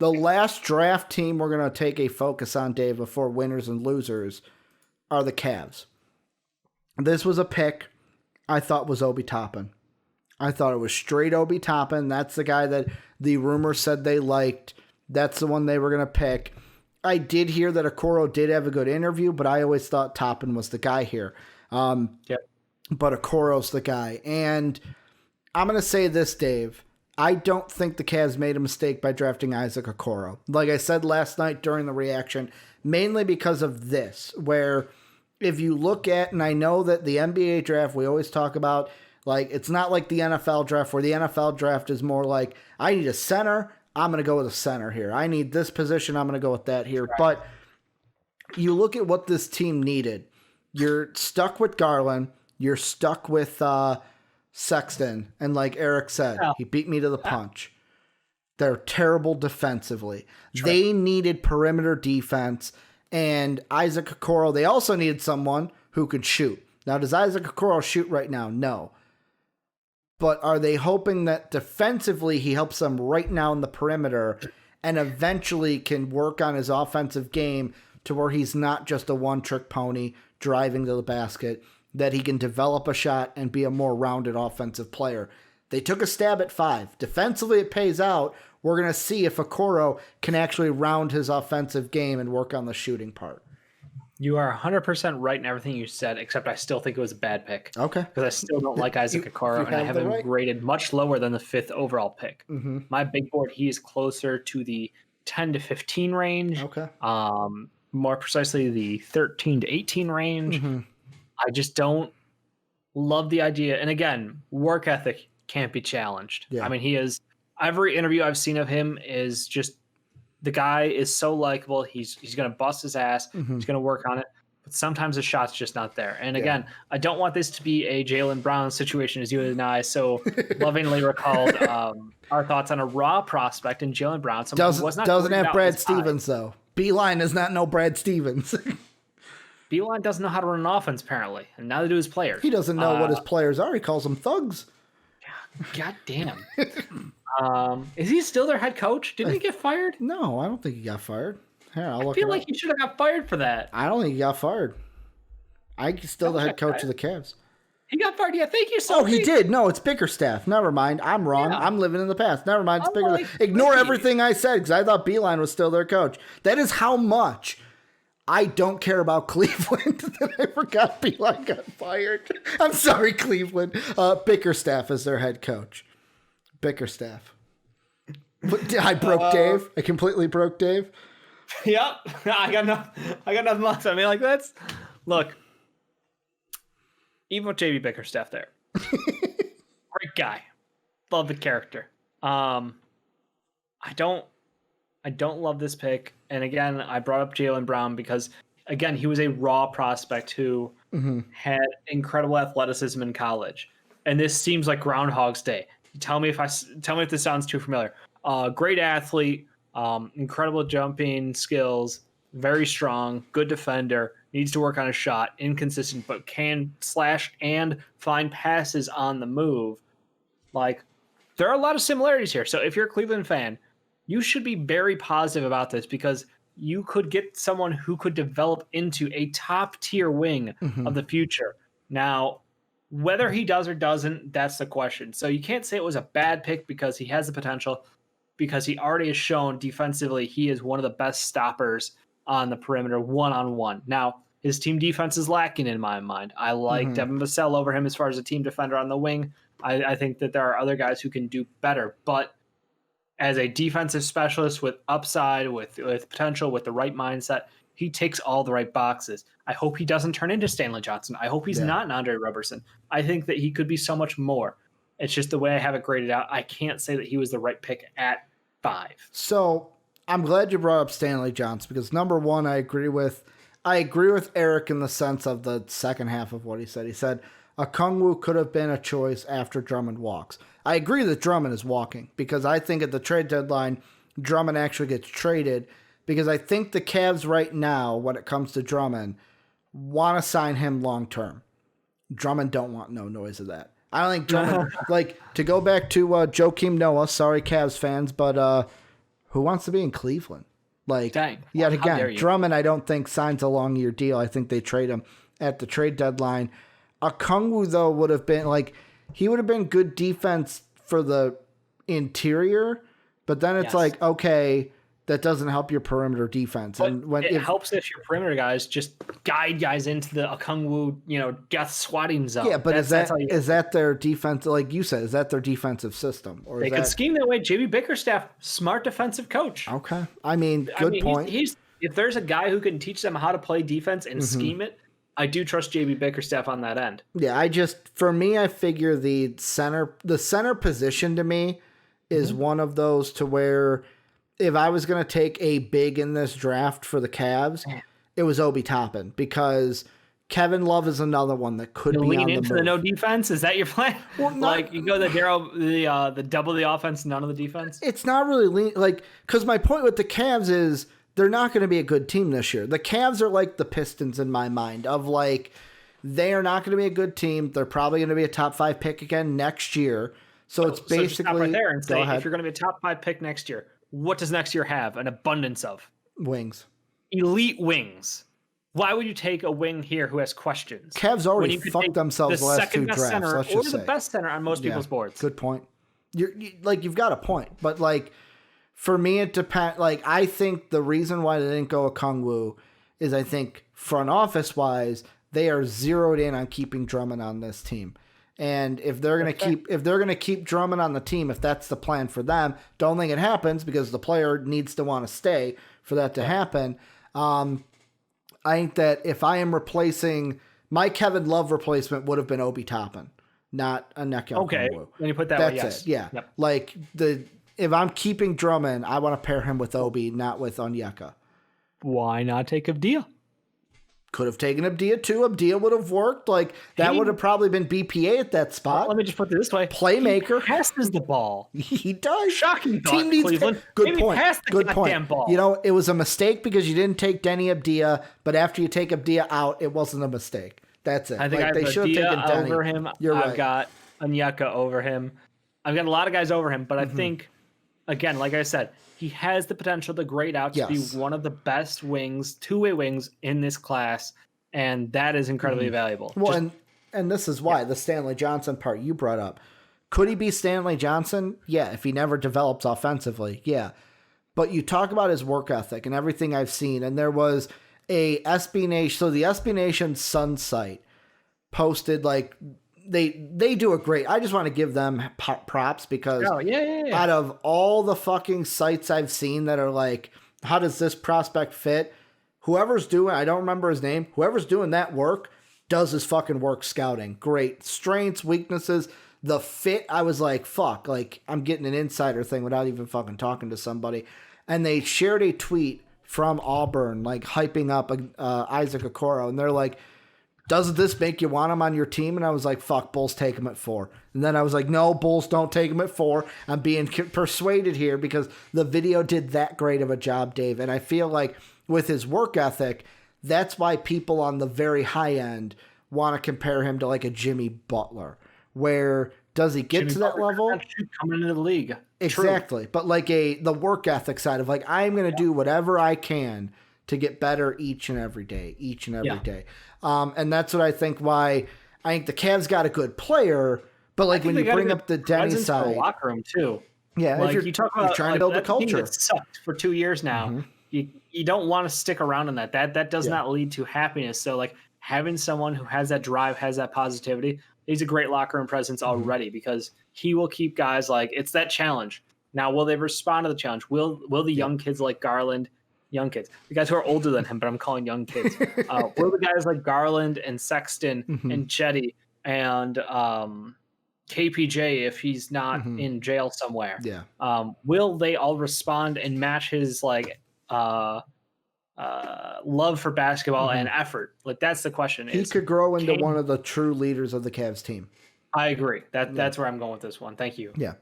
The last draft team we're going to take a focus on, Dave, before winners and losers are the Cavs. This was a pick I thought was Obi Toppin. I thought it was straight Obi Toppin. That's the guy that the rumors said they liked. That's the one they were going to pick. I did hear that Okoro did have a good interview, but I always thought Toppin was the guy here. Yep. But Okoro's the guy. And I'm going to say this, Dave. I don't think the Cavs made a mistake by drafting Isaac Okoro. Like I said last night during the reaction, mainly because of this, where if you look at, and I know that the NBA draft, we always talk about, like, it's not like the NFL draft, where the NFL draft is more like, I need a center, I'm going to go with a center here. I need this position, I'm going to go with that here. Right. But you look at what this team needed. You're stuck with Garland. You're stuck with Sexton. And like Eric said, he beat me to the punch. They're terrible defensively. Right. They needed perimeter defense. And Isaac Okoro, they also needed someone who could shoot. Now, does Isaac Okoro shoot right now? No. But are they hoping that defensively he helps them right now in the perimeter and eventually can work on his offensive game to where he's not just a one-trick pony driving to the basket, that he can develop a shot and be a more rounded offensive player? They took a stab at 5. Defensively, it pays out. We're going to see if Okoro can actually round his offensive game and work on the shooting part. You are 100% right in everything you said, except I still think it was a bad pick. Okay. Because I still don't like Isaac Okoro, and I have him graded much lower than the 5th overall pick. Mm-hmm. My big board, he is closer to the 10 to 15 range. Okay. More precisely, the 13 to 18 range. Mm-hmm. I just don't love the idea. And again, work ethic can't be challenged. Yeah. I mean, he is, every interview I've seen of him is just, the guy is so likable. He's going to bust his ass. Mm-hmm. He's going to work on it. But sometimes the shot's just not there. And again, I don't want this to be a Jaylen Brown situation, as you and I so lovingly recalled our thoughts on a raw prospect in Jaylen Brown. Doesn't have Brad Stevens, though. Beeline does not know Brad Stevens. Beeline doesn't know how to run an offense, apparently, and neither do his players. He doesn't know what his players are. He calls them thugs. God damn. Is he still their head coach? Didn't he get fired? No, I don't think he got fired. Here, I feel like he should have got fired for that. I don't think he got fired. He's still the head coach of the Cavs. He got fired. Yeah, thank you so much. Oh, he did. No, it's Bickerstaff. Never mind. I'm wrong. Yeah. I'm living in the past. Never mind. It's Bickerstaff. Ignore everything I said because I thought Beeline was still their coach. That is how much I don't care about Cleveland that I forgot Beeline got fired. I'm sorry, Cleveland. Bickerstaff is their head coach. Bickerstaff. I broke Dave. I completely broke Dave. Yep. I got nothing left. I mean, like, look, even with JB Bickerstaff there. Great guy. Love the character. I don't love this pick. And again, I brought up Jaylen Brown because, again, he was a raw prospect who had incredible athleticism in college. And this seems like Groundhog's Day. Tell me if this sounds too familiar. Great athlete, incredible jumping skills, very strong, good defender, needs to work on his shot, inconsistent, but can slash and find passes on the move. Like, there are a lot of similarities here. So if you're a Cleveland fan, you should be very positive about this because you could get someone who could develop into a top tier wing of the future. Now, whether he does or doesn't, that's the question. So you can't say it was a bad pick because he has the potential, because he already has shown defensively he is one of the best stoppers on the perimeter one-on-one. Now, his team defense is lacking in my mind. I like Devin Vassell over him as far as a team defender on the wing. I think that there are other guys who can do better. But as a defensive specialist with upside, with potential, with the right mindset, he ticks all the right boxes. I hope he doesn't turn into Stanley Johnson. I hope he's not an Andre Roberson. I think that he could be so much more. It's just the way I have it graded out. I can't say that he was the right pick at 5. So I'm glad you brought up Stanley Johnson because, number one, I agree with Eric in the sense of the second half of what he said. He said Okongwu could have been a choice after Drummond walks. I agree that Drummond is walking because I think at the trade deadline, Drummond actually gets traded because I think the Cavs right now, when it comes to Drummond, want to sign him long term. Drummond don't want no noise of that. I don't think Drummond, like, to go back to Joakim Noah, sorry Cavs fans, but Who wants to be in Cleveland? Like, Dang. yet How dare again, you. Drummond, I don't think signs a long-year deal. I think they trade him at the trade deadline. Okongwu, though, would have been like, he would have been good defense for the interior, but then it's Yes. like, okay, that doesn't help your perimeter defense. But And when it helps if your perimeter guys just guide guys into the Okongwu, death swatting zone. yeah, but that's how is that their defense? Like you said, is that their defensive system? Or they could scheme that way. JB Bickerstaff, smart defensive coach. Okay, I mean, good point. He's if there's a guy who can teach them how to play defense and scheme it, I do trust JB Bickerstaff on that end. Yeah, for me, I figure the center position to me is one of those to where if I was going to take a big in this draft for the Cavs, it was Obi Toppin, because Kevin Love is another one that could be lean on the into move. the no defense. Is that your plan? Well, like you go the double the offense, none of the defense. It's not really because my point with the Cavs is they're not going to be a good team this year. The Cavs are like the Pistons in my mind of like, they are not going to be a good team. They're probably going to be a top 5 pick again next year. So it's basically just stop right there and say, if you're going to be a top 5 pick next year, what does next year have? An abundance of wings, elite wings. Why would you take a wing here who has questions? Cavs already fucked themselves the last 2 drafts. Center, or the best center on most people's boards. Good point. You've got a point, but like for me, it depends. Like I think the reason why they didn't go Okongwu is I think front office wise they are zeroed in on keeping Drummond on this team. And if they're gonna keep Drummond on the team, if that's the plan for them, don't think it happens because the player needs to want to stay for that to happen. I think that if I am replacing my Kevin Love replacement would have been Obi Toppin, not Onyeka Okongwu. Okay, when you put that that's way, yes. it. Yeah, yep. Like if I'm keeping Drummond, I want to pair him with Obi, not with Onyeka. Why not take Abdia? Could have taken Abdia too. Abdia would have worked. Like that would have probably been BPA at that spot. Let me just put it this way: playmaker. He passes the ball. He does. Shocking thought, Team needs Cleveland. Good Maybe point. Pass the Good goddamn point. Ball. You know, it was a mistake because you didn't take Denny Abdia, but after you take Abdia out, it wasn't a mistake. That's it. I think they should have taken Denny over him. I've got Onyeka over him. I've got a lot of guys over him, but I think, again, like I said, he has the potential to grade out to be one of the best wings, two-way wings in this class. And that is incredibly valuable. Well, and this is why the Stanley Johnson part you brought up. Could he be Stanley Johnson? Yeah, if he never develops offensively, yeah. But you talk about his work ethic and everything I've seen, and there was a SB Nation. So the SB Nation Sun site posted like they do a great. I just want to give them props because out of all the fucking sites I've seen that are like, how does this prospect fit? Whoever's doing, I don't remember his name, whoever's doing that work does his fucking work scouting. Great. Strengths, weaknesses, the fit, I was like, fuck, like I'm getting an insider thing without even fucking talking to somebody. And they shared a tweet from Auburn, like hyping up Isaac Okoro. And they're like, doesn't this make you want him on your team? And I was like, fuck, Bulls take him at 4. And then I was like, no, Bulls don't take him at 4. I'm being persuaded here because the video did that great of a job, Dave. And I feel like with his work ethic, that's why people on the very high end want to compare him to like a Jimmy Butler. Where does he get to that level? Coming into the league. Exactly. True. But like the work ethic side of like, I'm going to do whatever I can to get better each and every day. And that's what I think why I think the Cavs got a good player, but like when you bring up the Denny side. The locker room too. Yeah. Like you talk about you're trying to build a culture. That sucked for 2 years now. You don't want to stick around in that. That does not lead to happiness. So like having someone who has that drive, has that positivity, he's a great locker room presence already because he will keep guys like it's that challenge. Now, will they respond to the challenge? Will the young kids like Garland, the guys who are older than him, but I'm calling young kids, will the guys like Garland and Sexton and Chetty and KPJ if he's not in jail somewhere? Yeah. Will they all respond and match his like love for basketball and effort? Like that's the question. He could grow into one of the true leaders of the Cavs team. I agree. That's where I'm going with this one. Thank you. Yeah.